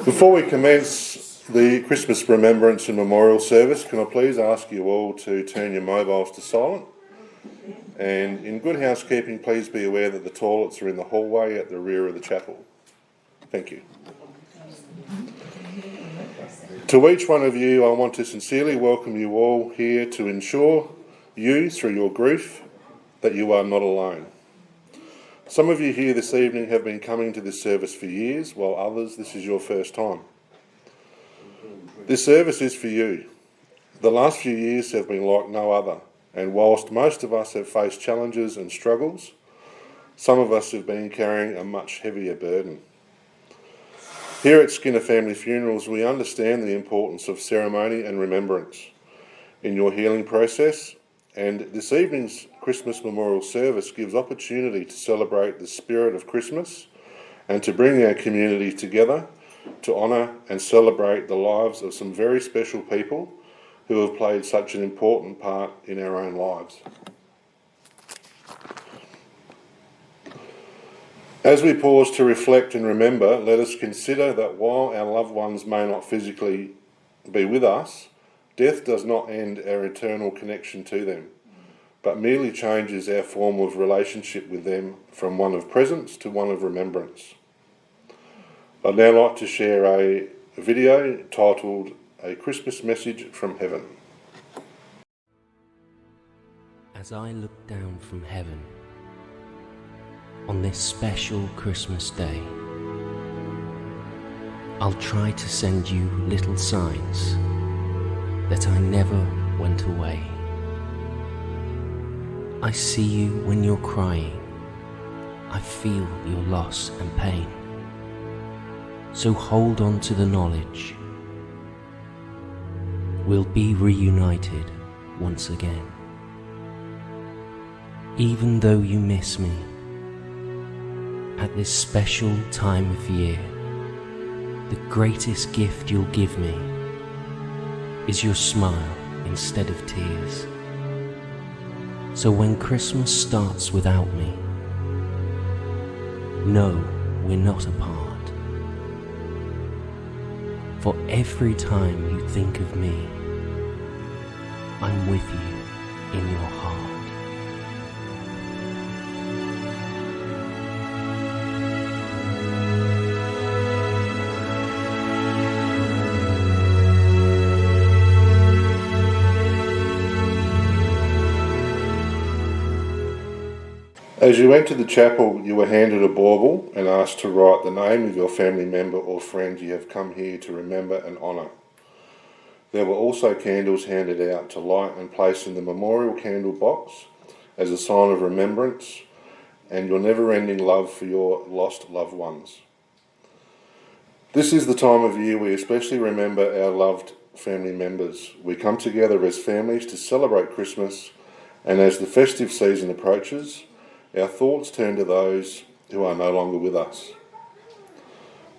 Before we commence the Christmas Remembrance and Memorial Service, can I please ask you all to turn your mobiles to silent? And in good housekeeping, please be aware that the toilets are in the hallway at the rear of the chapel. Thank you. To each one of you, I want to sincerely welcome you all here to ensure you, through your grief, that you are not alone. Some of you here this evening have been coming to this service for years, while others, this is your first time. This service is for you. The last few years have been like no other, and whilst most of us have faced challenges and struggles, some of us have been carrying a much heavier burden. Here at Skinner Family Funerals, we understand the importance of ceremony and remembrance in your healing process, and this evening's Christmas Memorial Service gives opportunity to celebrate the spirit of Christmas and to bring our community together to honour and celebrate the lives of some very special people who have played such an important part in our own lives. As we pause to reflect and remember, let us consider that while our loved ones may not physically be with us, death does not end our eternal connection to them, but merely changes our form of relationship with them from one of presence to one of remembrance. I'd now like to share a video titled A Christmas Message from Heaven. As I look down from heaven on this special Christmas day, I'll try to send you little signs that I never went away. I see you when you're crying. I feel your loss and pain. So hold on to the knowledge we'll be reunited once again. Even though you miss me at this special time of year, the greatest gift you'll give me is your smile instead of tears. So when Christmas starts without me, know we're not apart. For every time you think of me, I'm with you in your heart. As you entered the chapel, you were handed a bauble and asked to write the name of your family member or friend you have come here to remember and honour. There were also candles handed out to light and place in the memorial candle box as a sign of remembrance and your never-ending love for your lost loved ones. This is the time of year we especially remember our loved family members. We come together as families to celebrate Christmas, and as the festive season approaches, our thoughts turn to those who are no longer with us.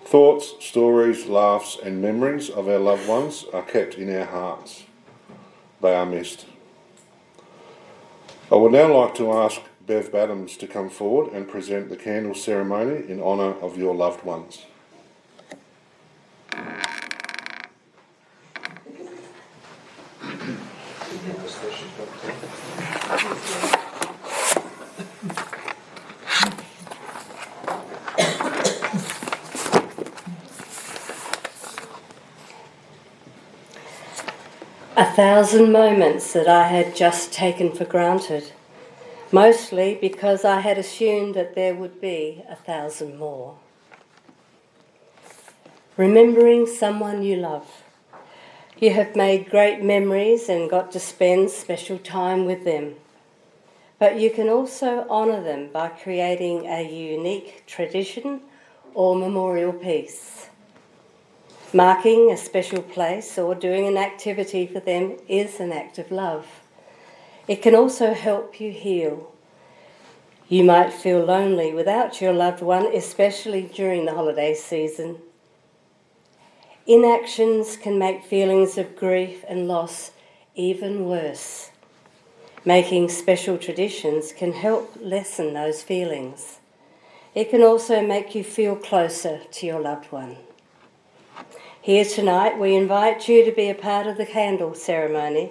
Thoughts, stories, laughs and memories of our loved ones are kept in our hearts. They are missed. I would now like to ask Bev Badams to come forward and present the candle ceremony in honour of your loved ones. 1,000 moments that I had just taken for granted, mostly because I had assumed that there would be 1,000 more. Remembering someone you love. You have made great memories and got to spend special time with them. But you can also honour them by creating a unique tradition or memorial piece. Marking a special place or doing an activity for them is an act of love. It can also help you heal. You might feel lonely without your loved one, especially during the holiday season. Inactions can make feelings of grief and loss even worse. Making special traditions can help lessen those feelings. It can also make you feel closer to your loved one. Here tonight, we invite you to be a part of the candle ceremony,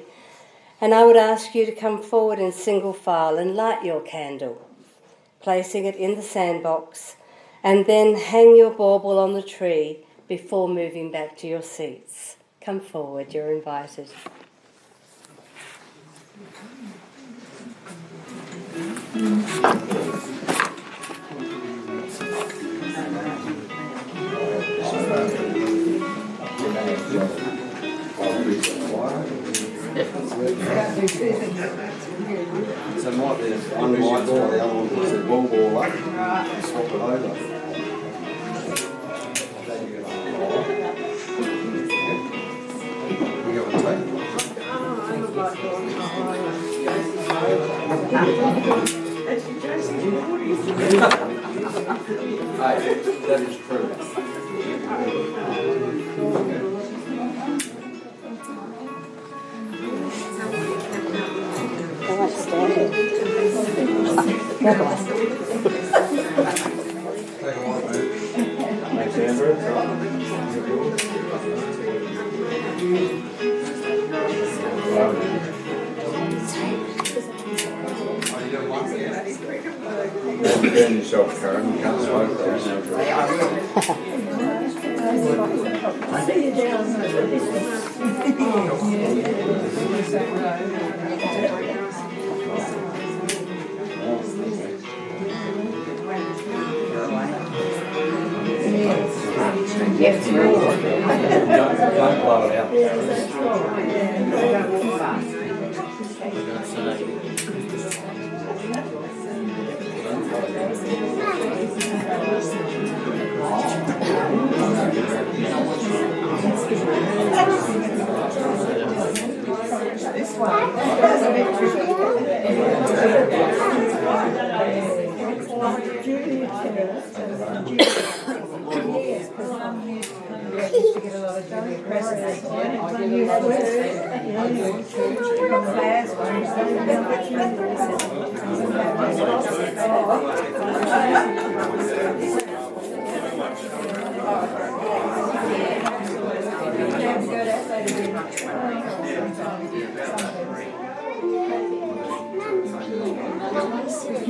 and I would ask you to come forward in single file and light your candle, placing it in the sandbox, and then hang your bauble on the tree before moving back to your seats. Come forward, you're invited. So might be one light or the other one puts the ball up, swap it over. We got a tape. Hey, that is true. Thanks, Andrew. Burn yourself, Karen. You can't smoke those. Don't blow it out. This one.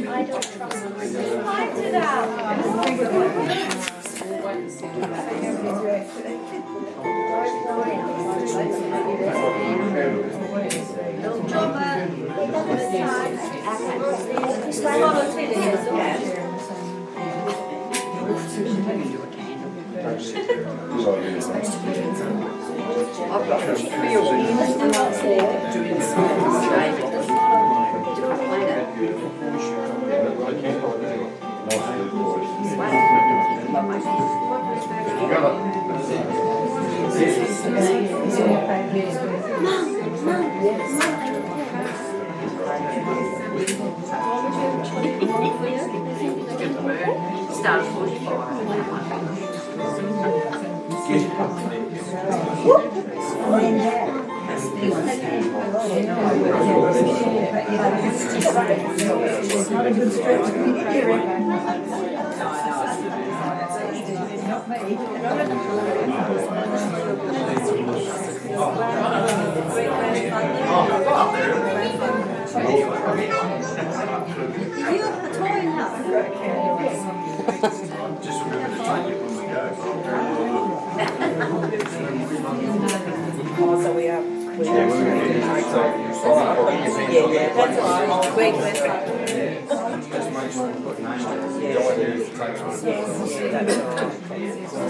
I don't trust them. Light it up.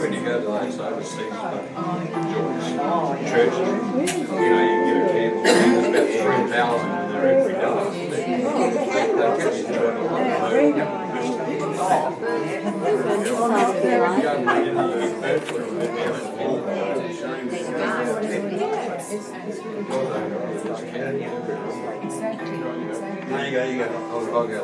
When you go to those overseas churches, you know, you get a candle, there's about 3,000 in there every day. They get you doing a lot of There you go, I'll go.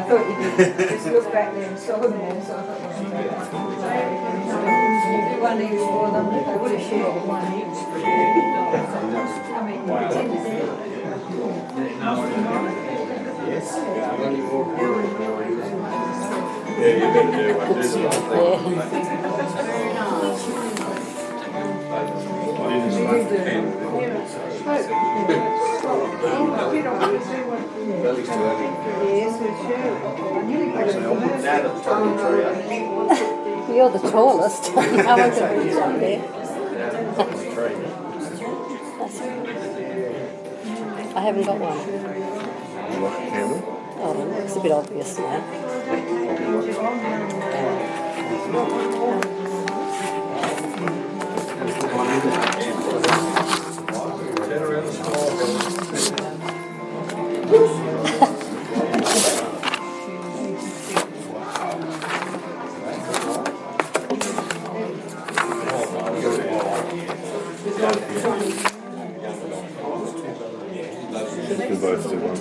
thought you did. Just look back there and saw them all. So I thought, one each for them. They would have shared one each. I mean, Yeah, you better do one. Do the right thing. I just like the pen. Belly's too early. yes, we should. I nearly got it. Actually, I'll put Dad at the top of the tree. You're the tallest. I want to reach up there. I haven't got one. You like a candle? Oh, it's a bit obvious now. We can both do one.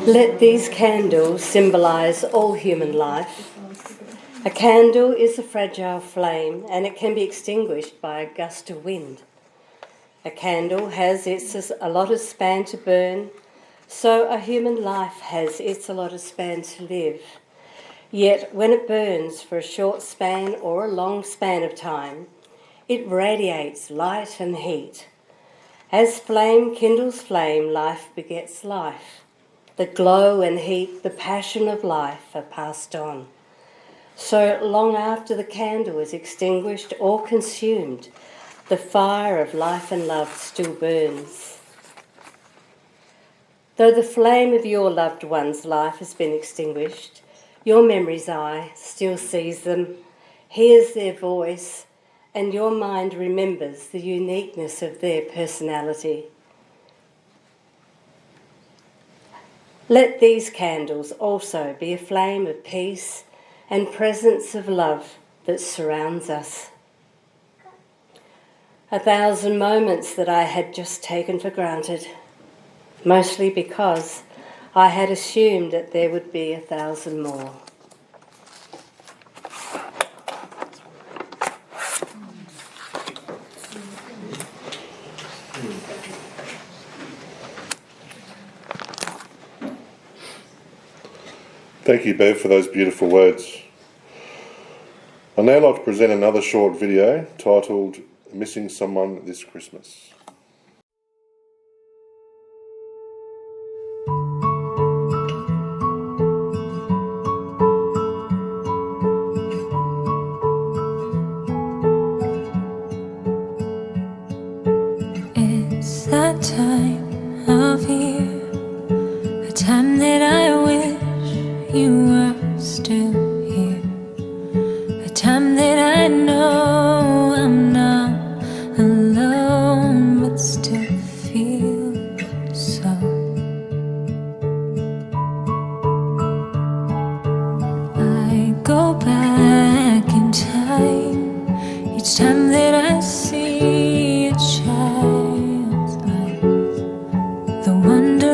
Let these candles symbolize all human life. A candle is a fragile flame and it can be extinguished by a gust of wind. A candle has its allotted span to burn, so a human life has its allotted span to live. Yet when it burns for a short span or a long span of time, it radiates light and heat. As flame kindles flame, life begets life. The glow and heat, the passion of life are passed on. So long after the candle is extinguished or consumed, the fire of life and love still burns. Though the flame of your loved one's life has been extinguished, your memory's eye still sees them, hears their voice, and your mind remembers the uniqueness of their personality. Let these candles also be a flame of peace and presence of love that surrounds us. 1,000 moments that I had just taken for granted, mostly because I had assumed that there would be 1,000 more. Thank you, Bev, for those beautiful words. I'd now like to present another short video titled Missing Someone This Christmas. It's that time of year, a time that I wish you were still here, a time that I know I'm not alone, but still feel so. I go back in time each time that I see a child's eyes, the wonder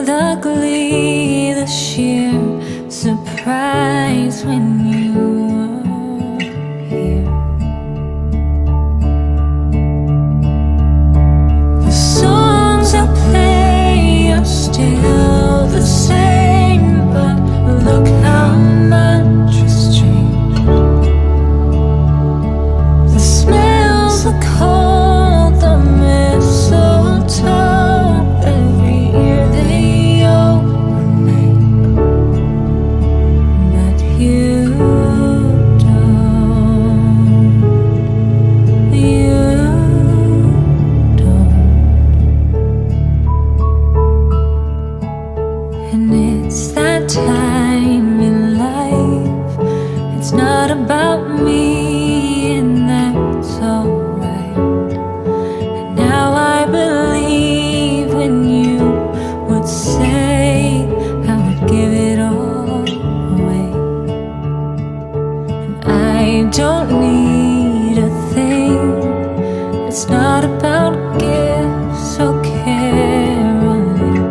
out gifts or caroling,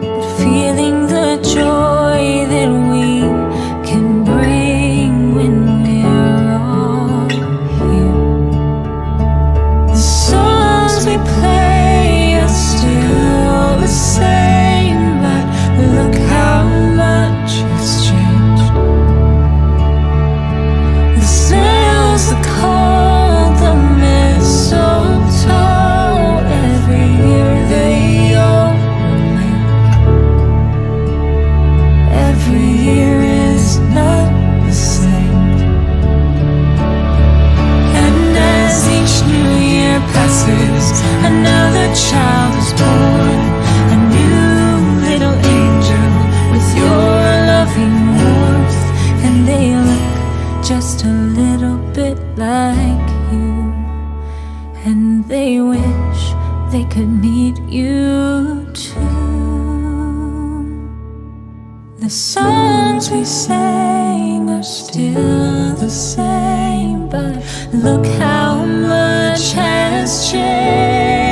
but feeling the joy that we can bring when we're all here. The songs we play are still the same, but look how much has changed. The smells, the cold, the mistletoe, every year they all remain. Every year is not the same. And as each new year passes, another child is born, a new little angel with your loving warmth, and they look just a little bit like you, and they wish they could meet you too. The songs we sang are still the same, but look how much has changed.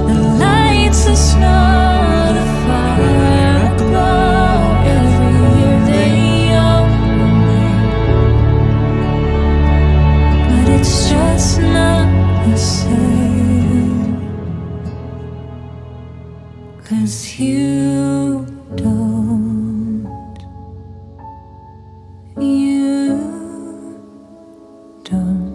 The lights, the snow, the fire aglow, every year they all remain. But it's just not the same, 'cause you don't, you don't.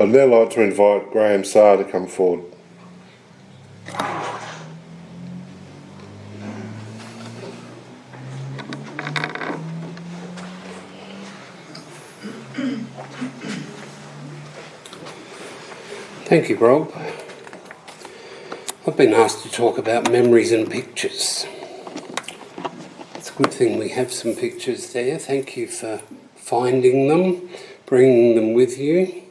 I'd now like to invite Graham Saar to come forward. Thank you, Rob. I've been asked to talk about memories and pictures. It's a good thing we have some pictures there. Thank you for finding them, bringing them with you.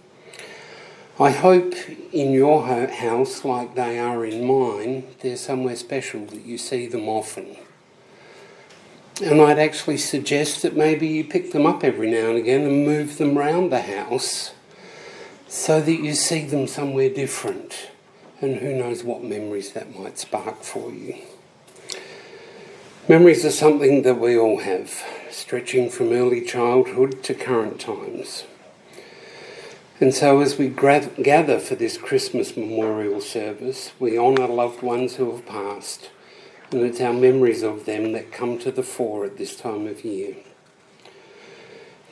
I hope in your house, like they are in mine, they're somewhere special that you see them often. And I'd actually suggest that maybe you pick them up every now and again and move them round the house so that you see them somewhere different. And who knows what memories that might spark for you. Memories are something that we all have, stretching from early childhood to current times. And so as we gather for this Christmas memorial service, we honour loved ones who have passed, and it's our memories of them that come to the fore at this time of year.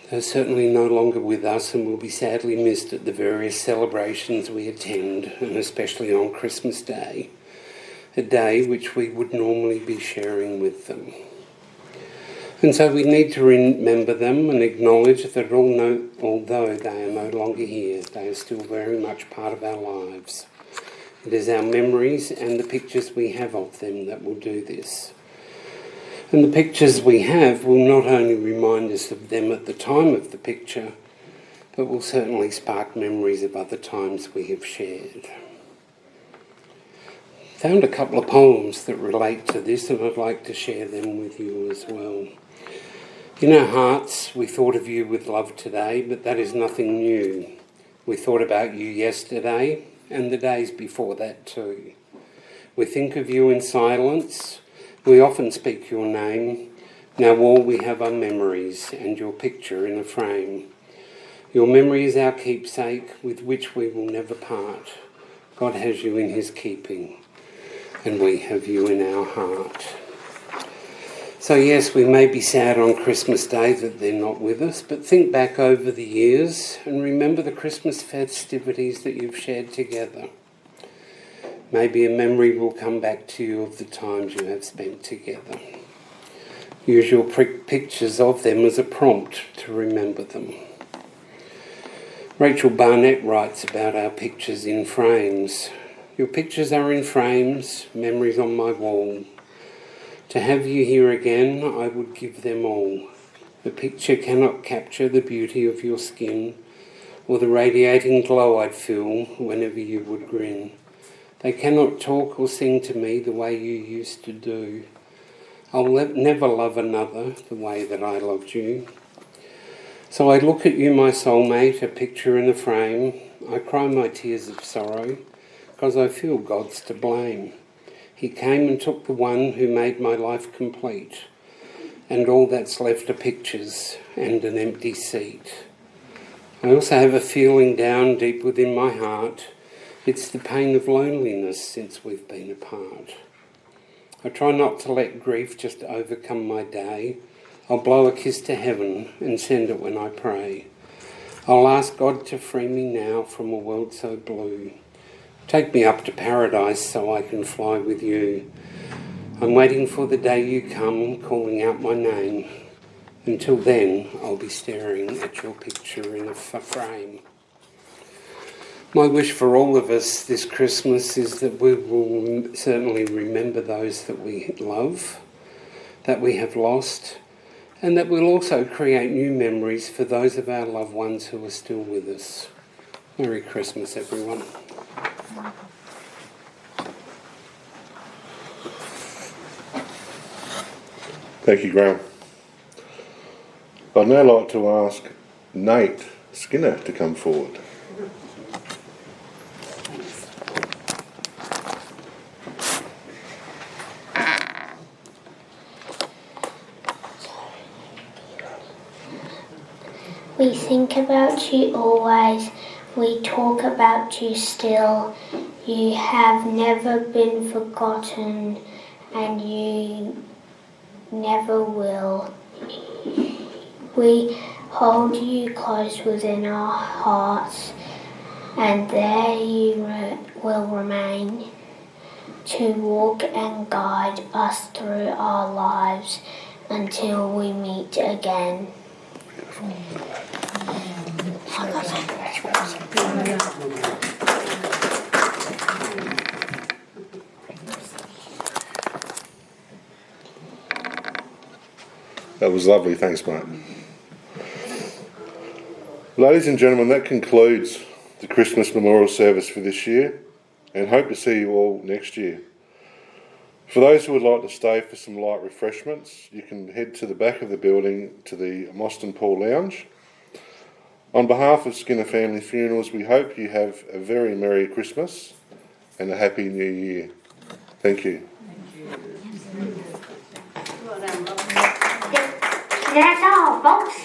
They're certainly no longer with us and will be sadly missed at the various celebrations we attend, and especially on Christmas Day, a day which we would normally be sharing with them. And so we need to remember them and acknowledge that although they are no longer here, they are still very much part of our lives. It is our memories and the pictures we have of them that will do this. And the pictures we have will not only remind us of them at the time of the picture, but will certainly spark memories of other times we have shared. Found a couple of poems that relate to this, and I'd like to share them with you as well. In our hearts, we thought of you with love today, but that is nothing new. We thought about you yesterday and the days before that too. We think of you in silence. We often speak your name. Now all we have are memories and your picture in a frame. Your memory is our keepsake with which we will never part. God has you in his keeping, and we have you in our heart. So yes, we may be sad on Christmas Day that they're not with us, but think back over the years and remember the Christmas festivities that you've shared together. Maybe a memory will come back to you of the times you have spent together. Use your pictures of them as a prompt to remember them. Rachel Barnett writes about our pictures in frames. Your pictures are in frames, memories on my wall. To have you here again, I would give them all. The picture cannot capture the beauty of your skin or the radiating glow I'd feel whenever you would grin. They cannot talk or sing to me the way you used to do. I'll never love another the way that I loved you. So I look at you, my soulmate, a picture in a frame. I cry my tears of sorrow, because I feel God's to blame. He came and took the one who made my life complete, and all that's left are pictures and an empty seat. I also have a feeling down deep within my heart. It's the pain of loneliness since we've been apart. I try not to let grief just overcome my day. I'll blow a kiss to heaven and send it when I pray. I'll ask God to free me now from a world so blue. Take me up to paradise so I can fly with you. I'm waiting for the day you come, calling out my name. Until then, I'll be staring at your picture in a frame. My wish for all of us this Christmas is that we will certainly remember those that we love, that we have lost, and that we'll also create new memories for those of our loved ones who are still with us. Merry Christmas, everyone. Thank you, Graham. I'd now like to ask Nate Skinner to come forward. We think about you always, we talk about you still. You have never been forgotten and you never will. We hold you close within our hearts and there you will remain to walk and guide us through our lives until we meet again. That was lovely, thanks mate. Ladies and gentlemen, that concludes the Christmas Memorial Service for this year, and hope to see you all next year. For those who would like to stay for some light refreshments, you can head to the back of the building to the Mostyn Pool Lounge. On behalf of Skinner Family Funerals, we hope you have a very Merry Christmas and a Happy New Year. Thank you. That's all, folks.